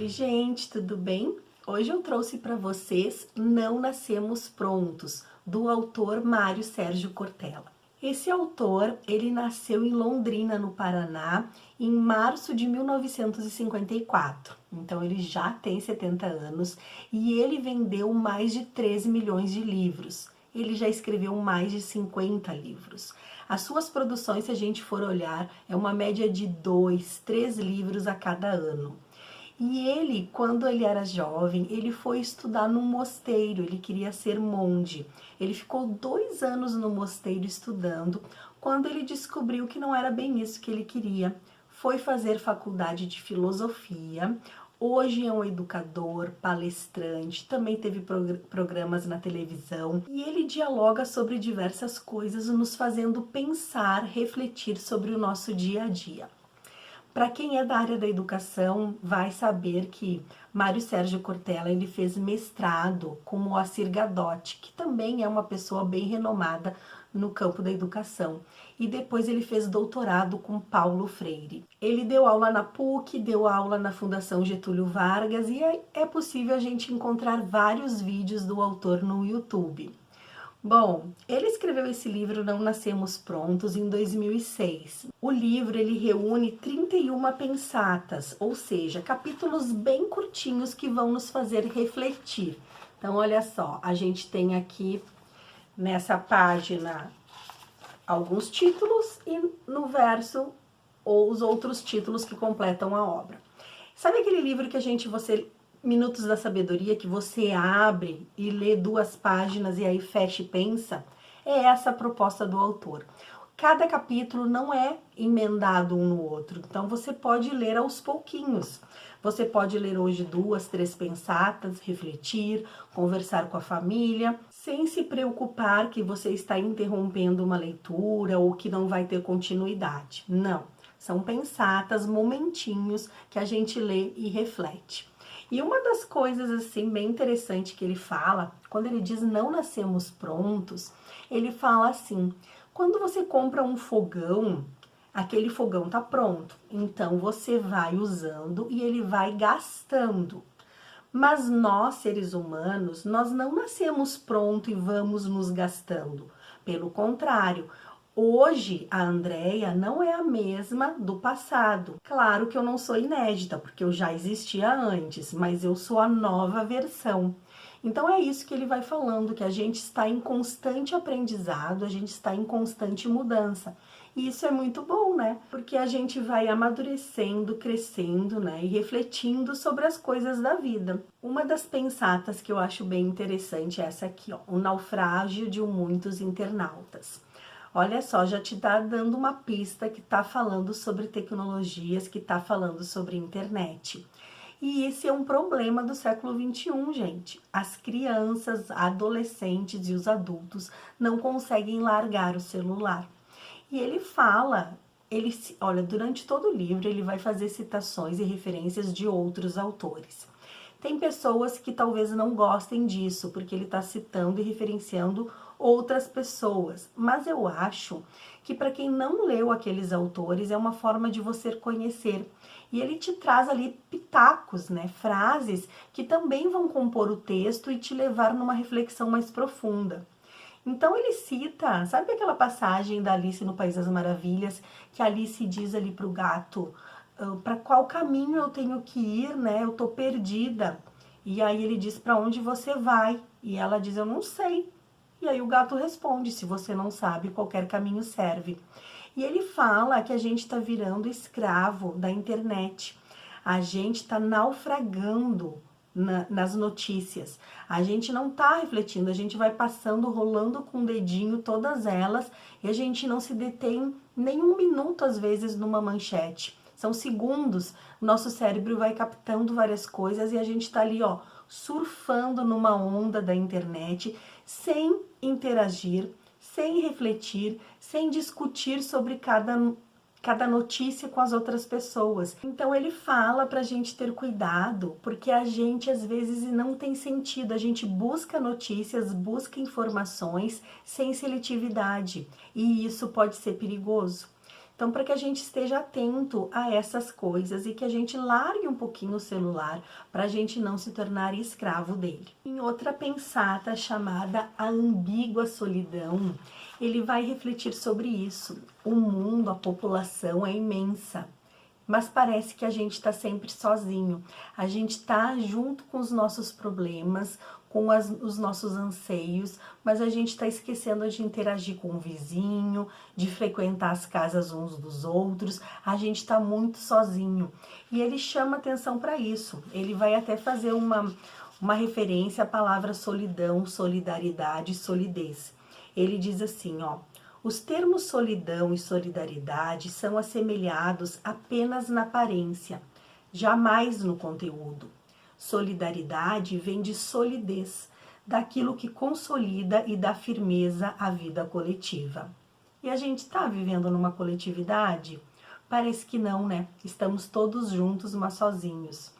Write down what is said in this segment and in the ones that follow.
Oi, gente, tudo bem? Hoje eu trouxe para vocês Não Nascemos Prontos, do autor Mário Sérgio Cortella. Esse autor, ele nasceu em Londrina, no Paraná, em março de 1954. Então ele já tem 70 anos e ele vendeu mais de 13 milhões de livros. Ele já escreveu mais de 50 livros. As suas produções, se a gente for olhar, é uma média de 2, 3 livros a cada ano. E ele, quando ele era jovem, ele foi estudar num mosteiro, ele queria ser monge. Ele ficou 2 anos no mosteiro estudando, quando ele descobriu que não era bem isso que ele queria. Foi fazer faculdade de filosofia, hoje é um educador, palestrante, também teve programas na televisão. E ele dialoga sobre diversas coisas, nos fazendo pensar, refletir sobre o nosso dia a dia. Para quem é da área da educação, vai saber que Mário Sérgio Cortella ele fez mestrado com Moacir Gadotti, que também é uma pessoa bem renomada no campo da educação. E depois ele fez doutorado com Paulo Freire. Ele deu aula na PUC, deu aula na Fundação Getúlio Vargas e é possível a gente encontrar vários vídeos do autor no YouTube. Bom, ele escreveu esse livro Não Nascemos Prontos em 2006. O livro ele reúne 31 pensatas, ou seja, capítulos bem curtinhos que vão nos fazer refletir. Então, olha só, a gente tem aqui nessa página alguns títulos e no verso ou os outros títulos que completam a obra. Sabe aquele livro que você Minutos da Sabedoria, que você abre e lê 2 páginas e aí fecha e pensa? É essa a proposta do autor. Cada capítulo não é emendado um no outro, então você pode ler aos pouquinhos. Você pode ler hoje 2, 3 pensatas, refletir, conversar com a família, sem se preocupar que você está interrompendo uma leitura ou que não vai ter continuidade. Não, são pensatas, momentinhos que a gente lê e reflete. E uma das coisas assim bem interessante que ele fala, quando ele diz não nascemos prontos, ele fala assim: quando você compra um fogão, aquele fogão tá pronto, então você vai usando e ele vai gastando. Mas nós, seres humanos, nós não nascemos pronto e vamos nos gastando. Pelo contrário, hoje, a Andréia não é a mesma do passado. Claro que eu não sou inédita, porque eu já existia antes, mas eu sou a nova versão. Então é isso que ele vai falando, que a gente está em constante aprendizado, a gente está em constante mudança. E isso é muito bom, né? Porque a gente vai amadurecendo, crescendo, né? E refletindo sobre as coisas da vida. Uma das pensatas que eu acho bem interessante é essa aqui, ó, O Naufrágio de Muitos Internautas. Olha só, já te tá dando uma pista que tá falando sobre tecnologias, que tá falando sobre internet. E esse é um problema do século XXI, gente. As crianças, adolescentes e os adultos não conseguem largar o celular. E ele fala, olha, durante todo o livro ele vai fazer citações e referências de outros autores. Tem pessoas que talvez não gostem disso, porque ele está citando e referenciando outras pessoas. Mas eu acho que para quem não leu aqueles autores, é uma forma de você conhecer. E ele te traz ali pitacos, né? Frases que também vão compor o texto e te levar numa reflexão mais profunda. Então ele cita, sabe aquela passagem da Alice no País das Maravilhas, que a Alice diz ali para o gato, para qual caminho eu tenho que ir, né? Eu tô perdida. E aí ele diz, para onde você vai? E ela diz, eu não sei. E aí o gato responde, se você não sabe, qualquer caminho serve. E ele fala que a gente está virando escravo da internet. A gente está naufragando nas notícias. A gente não tá refletindo, a gente vai passando, rolando com o dedinho todas elas e a gente não se detém nem um minuto, às vezes, numa manchete. São segundos, o nosso cérebro vai captando várias coisas e a gente tá ali, ó, surfando numa onda da internet, sem interagir, sem refletir, sem discutir sobre cada notícia com as outras pessoas. Então ele fala pra gente ter cuidado, porque a gente às vezes não tem sentido, a gente busca notícias, busca informações sem seletividade, e isso pode ser perigoso. Então, para que a gente esteja atento a essas coisas e que a gente largue um pouquinho o celular para a gente não se tornar escravo dele. Em outra pensata chamada A Ambígua Solidão, ele vai refletir sobre isso. O mundo, a população é imensa, mas parece que a gente está sempre sozinho. A gente está junto com os nossos problemas, com os nossos anseios, mas a gente está esquecendo de interagir com o vizinho, de frequentar as casas uns dos outros. A gente está muito sozinho. E ele chama atenção para isso. Ele vai até fazer uma referência à palavra solidão, solidariedade e solidez. Ele diz assim, ó: os termos solidão e solidariedade são assemelhados apenas na aparência, jamais no conteúdo. Solidariedade vem de solidez, daquilo que consolida e dá firmeza à vida coletiva. E a gente está vivendo numa coletividade? Parece que não, né? Estamos todos juntos, mas sozinhos.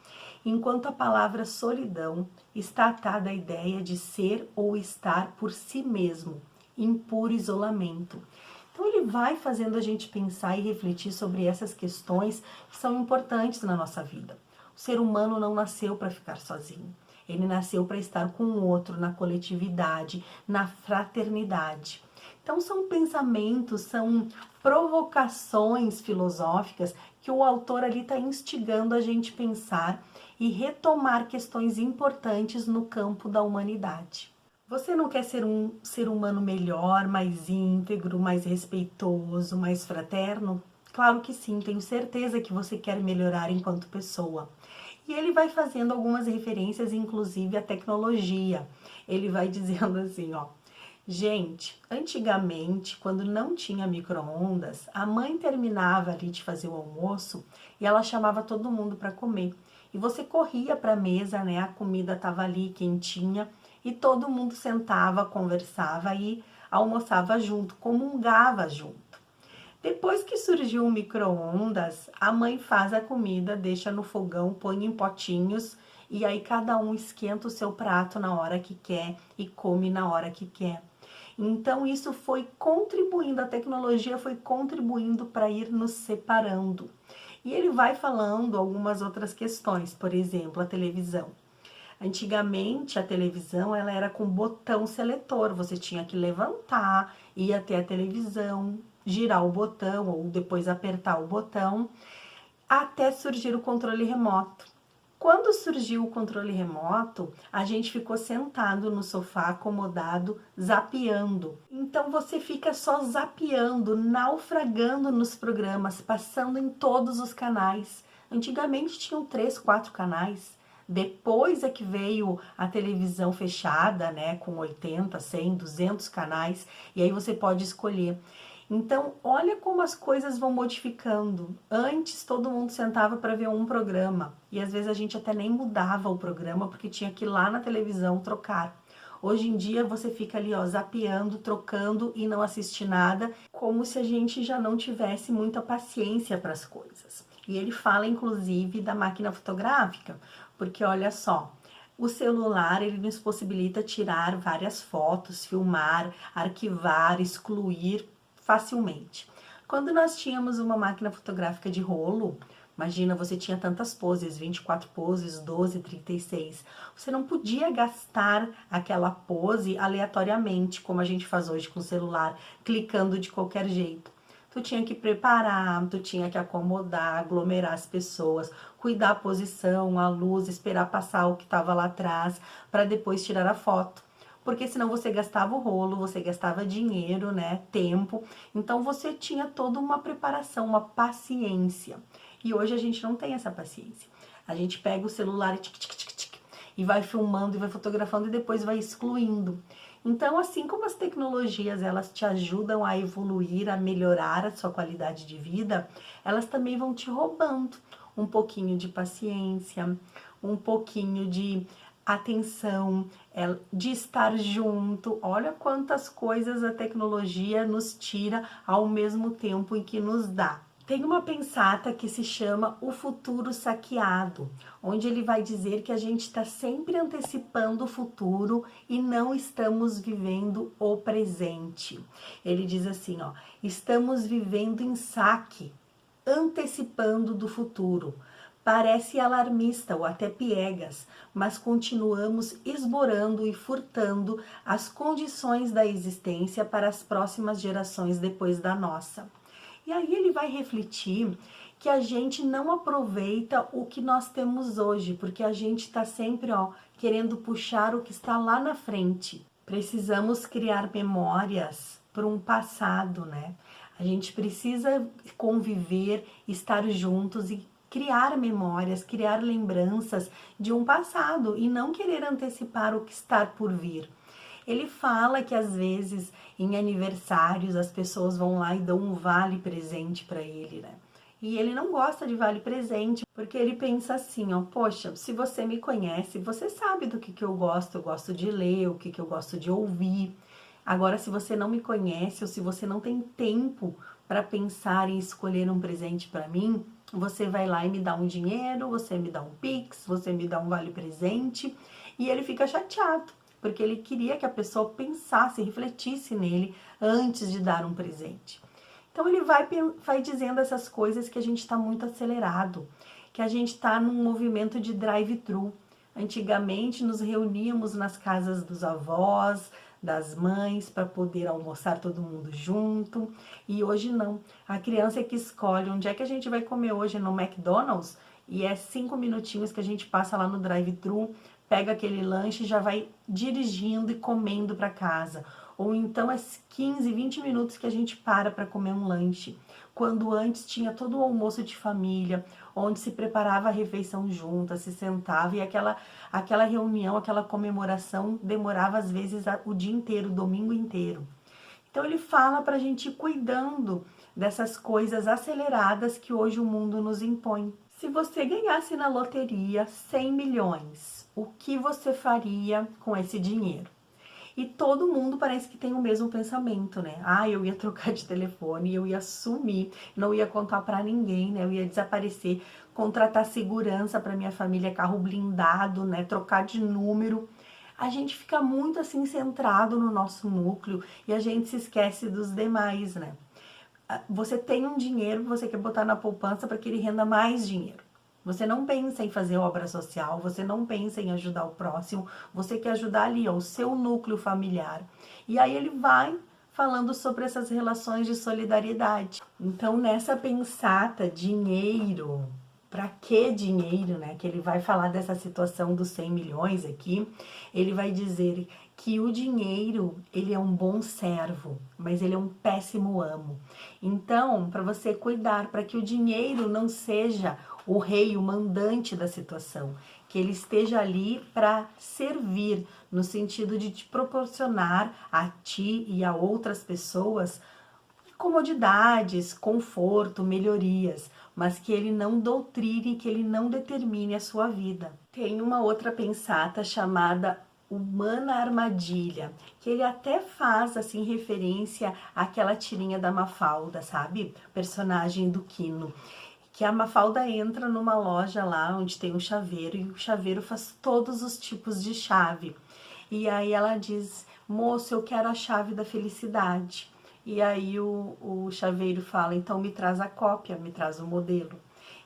Enquanto a palavra solidão está atada à ideia de ser ou estar por si mesmo, em puro isolamento. Então ele vai fazendo a gente pensar e refletir sobre essas questões que são importantes na nossa vida. O ser humano não nasceu para ficar sozinho. Ele nasceu para estar com o outro, na coletividade, na fraternidade. Então são pensamentos, são provocações filosóficas que o autor ali está instigando a gente pensar e retomar questões importantes no campo da humanidade. Você não quer ser um ser humano melhor, mais íntegro, mais respeitoso, mais fraterno? Claro que sim, tenho certeza que você quer melhorar enquanto pessoa. E ele vai fazendo algumas referências, inclusive à tecnologia. Ele vai dizendo assim, ó: gente, antigamente, quando não tinha micro-ondas, a mãe terminava ali de fazer o almoço e ela chamava todo mundo para comer. E você corria para a mesa, né? A comida estava ali quentinha e todo mundo sentava, conversava e almoçava junto, comungava junto. Depois que surgiu o micro-ondas, a mãe faz a comida, deixa no fogão, põe em potinhos e aí cada um esquenta o seu prato na hora que quer e come na hora que quer. Então isso foi contribuindo, a tecnologia foi contribuindo para ir nos separando. E ele vai falando algumas outras questões, por exemplo, a televisão. Antigamente a televisão ela era com botão seletor, você tinha que levantar, ir até a televisão, girar o botão ou depois apertar o botão, até surgir o controle remoto. Quando surgiu o controle remoto, a gente ficou sentado no sofá, acomodado, zapeando. Então você fica só zapeando, naufragando nos programas, passando em todos os canais. Antigamente tinham 3, 4 canais. Depois é que veio a televisão fechada, né, com 80, 100, 200 canais, e aí você pode escolher. Então, olha como as coisas vão modificando. Antes, todo mundo sentava para ver um programa. E às vezes a gente até nem mudava o programa, porque tinha que ir lá na televisão trocar. Hoje em dia, você fica ali, ó, zapeando, trocando e não assiste nada, como se a gente já não tivesse muita paciência para as coisas. E ele fala, inclusive, da máquina fotográfica, porque olha só, o celular, ele nos possibilita tirar várias fotos, filmar, arquivar, excluir facilmente. Quando nós tínhamos uma máquina fotográfica de rolo, imagina, você tinha tantas poses, 24 poses, 12, 36. Você não podia gastar aquela pose aleatoriamente, como a gente faz hoje com o celular, clicando de qualquer jeito. Tu tinha que preparar, tu tinha que acomodar, aglomerar as pessoas, cuidar a posição, a luz, esperar passar o que estava lá atrás, para depois tirar a foto. Porque senão você gastava o rolo, você gastava dinheiro, né, tempo. Então você tinha toda uma preparação, uma paciência. E hoje a gente não tem essa paciência. A gente pega o celular e vai filmando e vai fotografando e depois vai excluindo. Então, assim como as tecnologias, elas te ajudam a evoluir, a melhorar a sua qualidade de vida, elas também vão te roubando um pouquinho de paciência, um pouquinho de atenção, de estar junto. Olha quantas coisas a tecnologia nos tira ao mesmo tempo em que nos dá. Tem uma pensata que se chama O Futuro Saqueado, onde ele vai dizer que a gente está sempre antecipando o futuro e não estamos vivendo o presente. Ele diz assim, ó, estamos vivendo em saque, antecipando do futuro. Parece alarmista ou até piegas, mas continuamos esborando e furtando as condições da existência para as próximas gerações depois da nossa. E aí ele vai refletir que a gente não aproveita o que nós temos hoje, porque a gente está sempre, ó, querendo puxar o que está lá na frente. Precisamos criar memórias para um passado, né? A gente precisa conviver, estar juntos e criar memórias, criar lembranças de um passado e não querer antecipar o que está por vir. Ele fala que às vezes em aniversários as pessoas vão lá e dão um vale presente para ele, né? E ele não gosta de vale presente, porque ele pensa assim, ó, poxa, se você me conhece, você sabe do que eu gosto de ler, o que eu gosto de ouvir. Agora, se você não me conhece ou se você não tem tempo para pensar em escolher um presente para mim, você vai lá e me dá um dinheiro, você me dá um Pix, você me dá um vale presente, e ele fica chateado, porque ele queria que a pessoa pensasse, refletisse nele antes de dar um presente. Então ele vai dizendo essas coisas que a gente está muito acelerado, que a gente está num movimento de drive-thru. Antigamente nos reuníamos nas casas dos avós, das mães, para poder almoçar todo mundo junto, e hoje não. A criança é que escolhe onde é que a gente vai comer hoje, no McDonald's, e é 5 minutinhos que a gente passa lá no drive-thru, pega aquele lanche e já vai dirigindo e comendo para casa. Ou então é 15, 20 minutos que a gente para comer um lanche. Quando antes tinha todo o almoço de família, onde se preparava a refeição junta, se sentava e aquela reunião, aquela comemoração demorava às vezes o dia inteiro, o domingo inteiro. Então ele fala para a gente ir cuidando dessas coisas aceleradas que hoje o mundo nos impõe. Se você ganhasse na loteria 100 milhões, o que você faria com esse dinheiro? E todo mundo parece que tem o mesmo pensamento, né? Ah, eu ia trocar de telefone, eu ia sumir, não ia contar pra ninguém, né? Eu ia desaparecer, contratar segurança pra minha família, carro blindado, né? Trocar de número. A gente fica muito assim centrado no nosso núcleo e a gente se esquece dos demais, né? Você tem um dinheiro que você quer botar na poupança para que ele renda mais dinheiro. Você não pensa em fazer obra social, você não pensa em ajudar o próximo, você quer ajudar ali, ó, o seu núcleo familiar. E aí ele vai falando sobre essas relações de solidariedade. Então, nessa pensata, dinheiro, para que dinheiro, né? Que ele vai falar dessa situação dos 100 milhões aqui, ele vai dizer que o dinheiro, ele é um bom servo, mas ele é um péssimo amo. Então, para você cuidar, para que o dinheiro não seja o rei, o mandante da situação, que ele esteja ali para servir, no sentido de te proporcionar a ti e a outras pessoas comodidades, conforto, melhorias, mas que ele não doutrine, que ele não determine a sua vida. Tem uma outra pensata chamada Humana Armadilha, que ele até faz assim referência àquela tirinha da Mafalda, sabe? Personagem do Quino. Que a Mafalda entra numa loja lá onde tem um chaveiro e o chaveiro faz todos os tipos de chave. E aí ela diz, moço, eu quero a chave da felicidade. E aí o chaveiro fala, então me traz a cópia, me traz o modelo.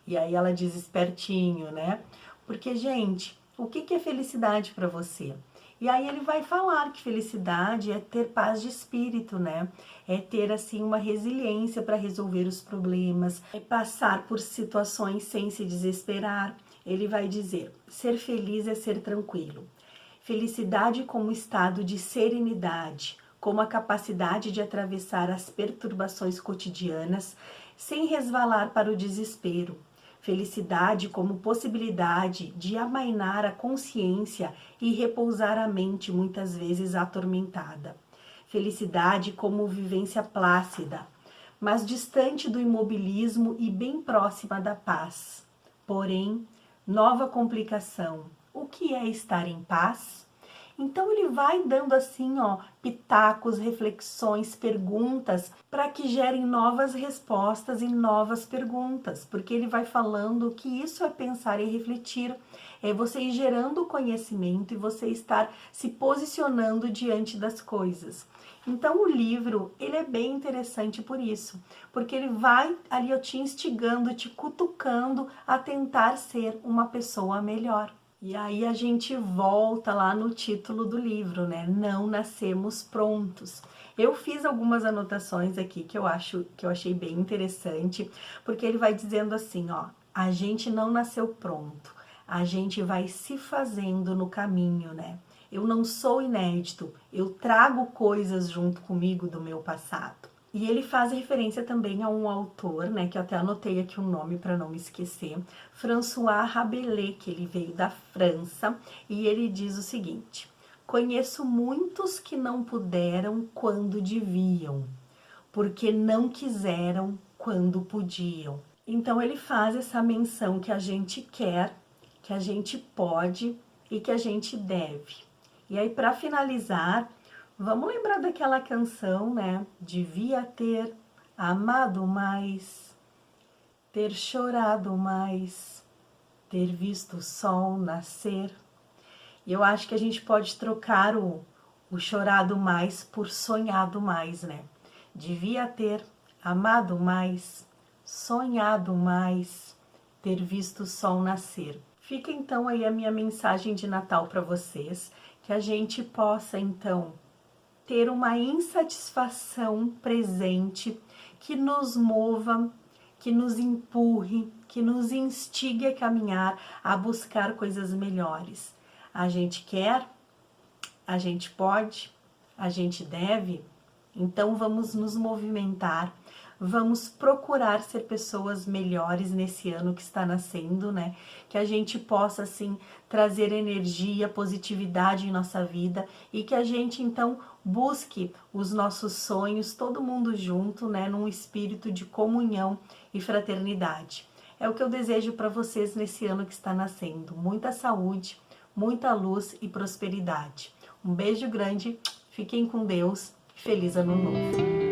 E aí ela diz espertinho, né? Porque, gente, o que é felicidade para você? E aí ele vai falar que felicidade é ter paz de espírito, né? É ter, assim, uma resiliência para resolver os problemas, é passar por situações sem se desesperar. Ele vai dizer, ser feliz é ser tranquilo. Felicidade como estado de serenidade, como a capacidade de atravessar as perturbações cotidianas sem resvalar para o desespero. Felicidade como possibilidade de amainar a consciência e repousar a mente muitas vezes atormentada. Felicidade como vivência plácida, mas distante do imobilismo e bem próxima da paz. Porém, nova complicação. O que é estar em paz? Então ele vai dando assim, ó, pitacos, reflexões, perguntas, para que gerem novas respostas e novas perguntas, porque ele vai falando que isso é pensar e refletir, é você ir gerando conhecimento e você estar se posicionando diante das coisas. Então o livro, ele é bem interessante por isso, porque ele vai ali te instigando, te cutucando a tentar ser uma pessoa melhor. E aí a gente volta lá no título do livro, né? Não nascemos prontos. Eu fiz algumas anotações aqui que eu achei bem interessante, porque ele vai dizendo assim, ó, a gente não nasceu pronto. A gente vai se fazendo no caminho, né? Eu não sou inédito, eu trago coisas junto comigo do meu passado. E ele faz referência também a um autor, né, que eu até anotei aqui o nome para não me esquecer, François Rabelais, que ele veio da França, e ele diz o seguinte: conheço muitos que não puderam quando deviam, porque não quiseram quando podiam. Então ele faz essa menção que a gente quer, que a gente pode e que a gente deve. E aí, para finalizar, vamos lembrar daquela canção, né? Devia ter amado mais, ter chorado mais, ter visto o sol nascer. E eu acho que a gente pode trocar o chorado mais por sonhado mais, né? Devia ter amado mais, sonhado mais, ter visto o sol nascer. Fica então aí a minha mensagem de Natal para vocês, que a gente possa então ter uma insatisfação presente que nos mova, que nos empurre, que nos instigue a caminhar, a buscar coisas melhores. A gente quer, a gente pode, a gente deve, então vamos nos movimentar, vamos procurar ser pessoas melhores nesse ano que está nascendo, né? Que a gente possa, assim, trazer energia, positividade em nossa vida e que a gente, então, busque os nossos sonhos, todo mundo junto, né? Num espírito de comunhão e fraternidade. É o que eu desejo para vocês nesse ano que está nascendo. Muita saúde, muita luz e prosperidade. Um beijo grande, fiquem com Deus, feliz ano novo!